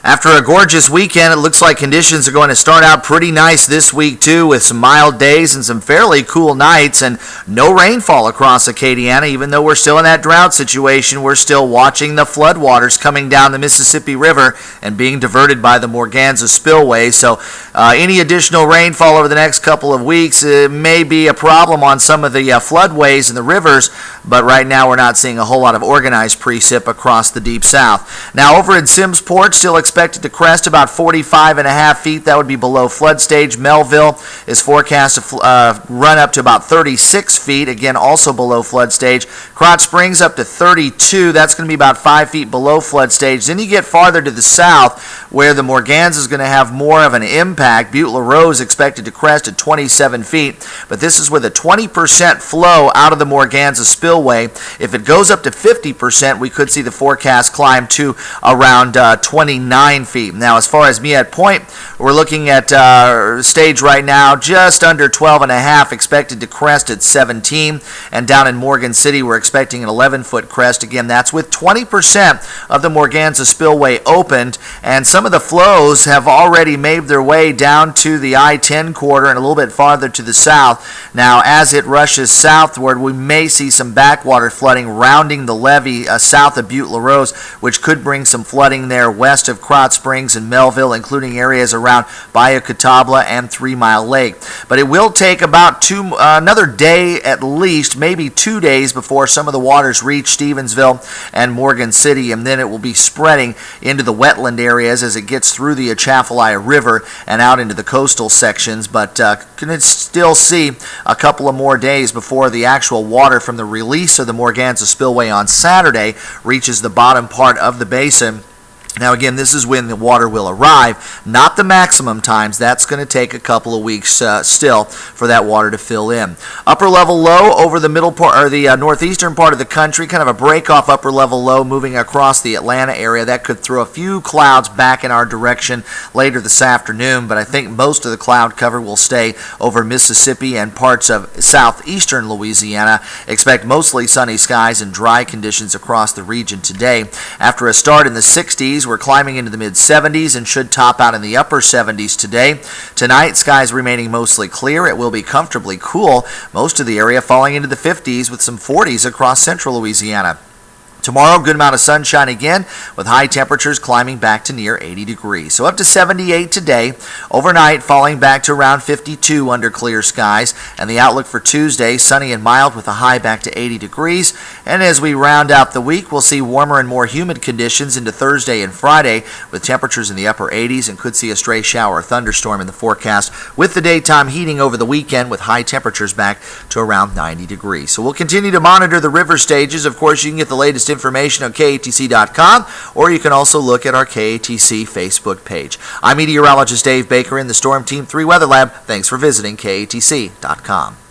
After a gorgeous weekend, it looks like conditions are going to start out pretty nice this week, too, with some mild days and some fairly cool nights, and no rainfall across Acadiana. Even though we're still in that drought situation, we're still watching the floodwaters coming down the Mississippi River and being diverted by the Morganza spillway. So any additional rainfall over the next couple of weeks may be a problem on some of the floodways and the rivers, but right now we're not seeing a whole lot of organized precip across the Deep South. Now, over in Simmsport, still expected to crest about 45.5 feet. That would be below flood stage. Melville is forecast to run up to about 36 feet, again also below flood stage. Krotz Springs up to 32. That's going to be about 5 feet below flood stage. Then you get farther to the south where the Morganza is going to have more of an impact. Butte La Rose expected to crest at 27 feet, but this is with a 20% flow out of the Morganza spillway. If it goes up to 50%, we could see the forecast climb to around 29 feet. Now, as far as Miette Point, we're looking at stage right now just under 12.5, expected to crest at 17. And down in Morgan City, we're expecting an 11-foot crest. Again, that's with 20% of the Morganza spillway opened, and some of the flows have already made their way down to the I-10 corridor and a little bit farther to the south. Now, as it rushes southward, we may see some backwater flooding rounding the levee south of Butte La Rose, which could bring some flooding there west of Krotz Springs and Melville, including areas around Bayou Catawba and 3 Mile Lake. But it will take about another day at least, maybe 2 days, before some of the waters reach Stevensville and Morgan City, and then it will be spreading into the wetland areas as it gets through the Atchafalaya River and out into the coastal sections. But can still see a couple of more days before the actual water from the release of the Morganza spillway on Saturday reaches the bottom part of the basin. Now, again, this is when the water will arrive, not the maximum times. That's going to take a couple of weeks still for that water to fill in. Upper level low over the middle part, or the northeastern part of the country, kind of a break off upper level low moving across the Atlanta area. That could throw a few clouds back in our direction later this afternoon, but I think most of the cloud cover will stay over Mississippi and parts of southeastern Louisiana. Expect mostly sunny skies and dry conditions across the region today. After a start in the 60s, we're climbing into the mid-70s and should top out in the upper 70s today. Tonight, skies remaining mostly clear. It will be comfortably cool. Most of the area falling into the 50s with some 40s across central Louisiana. Tomorrow, good amount of sunshine again, with high temperatures climbing back to near 80 degrees. So up to 78 today. Overnight, falling back to around 52 under clear skies. And the outlook for Tuesday, sunny and mild with a high back to 80 degrees. And as we round out the week, we'll see warmer and more humid conditions into Thursday and Friday, with temperatures in the upper 80s, and could see a stray shower or thunderstorm in the forecast, with the daytime heating over the weekend with high temperatures back to around 90 degrees. So we'll continue to monitor the river stages. Of course, you can get the latest information on KATC.com, or you can also look at our KATC Facebook page. I'm meteorologist Dave Baker in the Storm Team 3 Weather Lab. Thanks for visiting KATC.com.